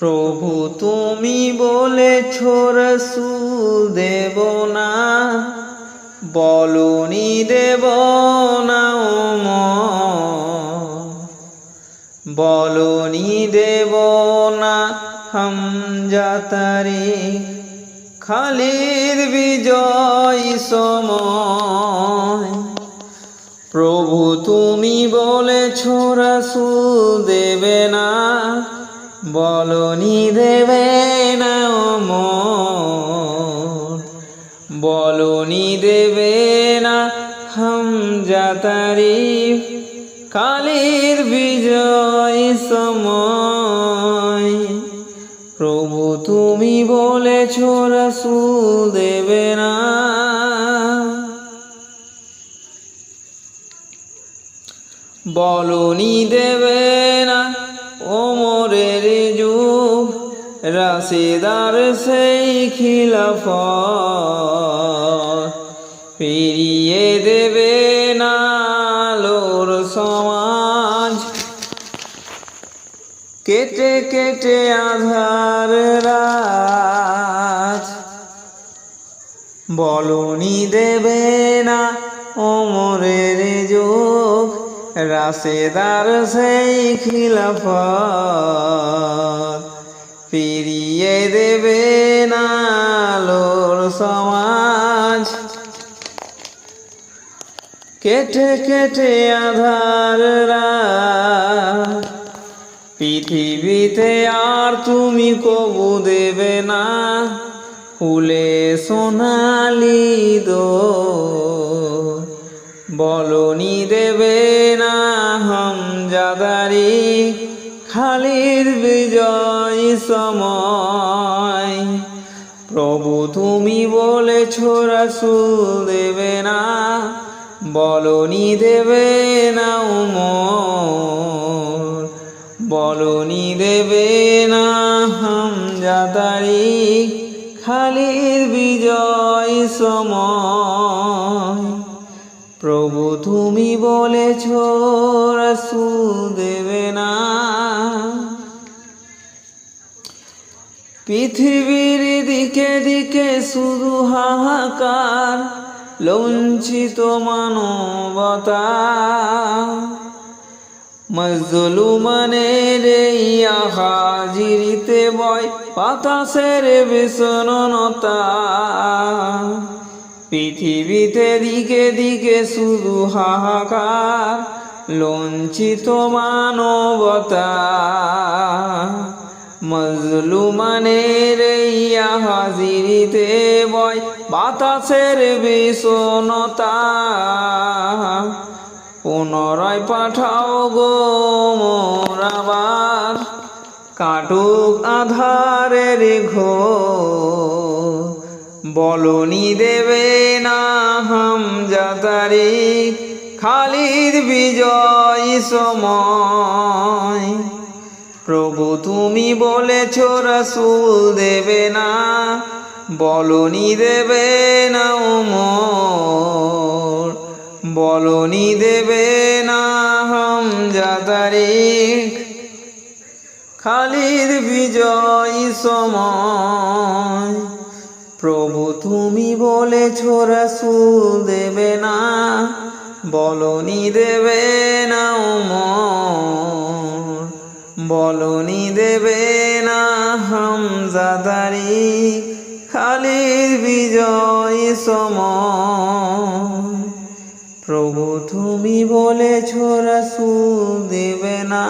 প্রভু তুমি বলেছ রাসূল দেব না, বলনি দেব না বলনি দেব না হামজা তারিখ, খালিদ বিজয় সময়। প্রভু তুমি বলেছ রাসূল দেবে না, বলনি দেবে না বলনি দেবে না হামজা তারিখ, খালিদ বিজয় সময়। প্রভু তুমি বলেছ রাসূল দেবে না, বলনি দেবে না ওমরের যুগ, রাশেদার সেই খিলাফত, ফিরিয়ে দেবে না আলোর সমাজ, কেটে কেটে আধার রাত। বলনি দেবে না ওমরের যুগ, রাশেদার সেই খিলাফত, ফিরিয়ে দেবে না আলোর সমাজ, কেটে কেটে আধার রাত। পৃথিবীতে আর তুমি কবু দেবে না ফুলে সোনালি দোল, বলনি দেবে না হামজা তারিখ, খালিদ বিজয় সময়। প্রভু তুমি বলেছ রাসূল দেবে না, বলনি দেবে না বলনি দেবে না হামজা তারিখ, খালিদ বিজয় সময়। প্রভু তুমি বলেছ রাসূল দেবে না। পৃথিবীর দিকে দিকে শুধু হাহাকার, লঞ্চিত মানবতা, মজলুমানের হাজিরিতে বয় বাতাসের বিষণ্ণতা। পৃথিবীতে দিকে দিকে শুধু হাহাকার, লঞ্চিত মানবতা, মজলুমানের হাজিরিতে বয় বাতাসের বিষণ্ণতা। পুনরায় পাঠাও গো মোর আবার, কাটুক আধারের ঘোর, বলনি দেবে না হামজা তারিখ, খালিদ বিজয় সময়। প্রভু তুমি বলেছ রাসূল দেবে না, বলনি দেবে না বলনি দেবে না হামজা তারিখ, খালিদ বিজয় সময়। প্রভু তুমি বলেছ রাসূল দেবে না, বলনি দেবে না বলনি দেবে না হামজা তারিখ, খালিদ বিজয় সময়। প্রভু তুমি বলেছ রাসূল দেবে না।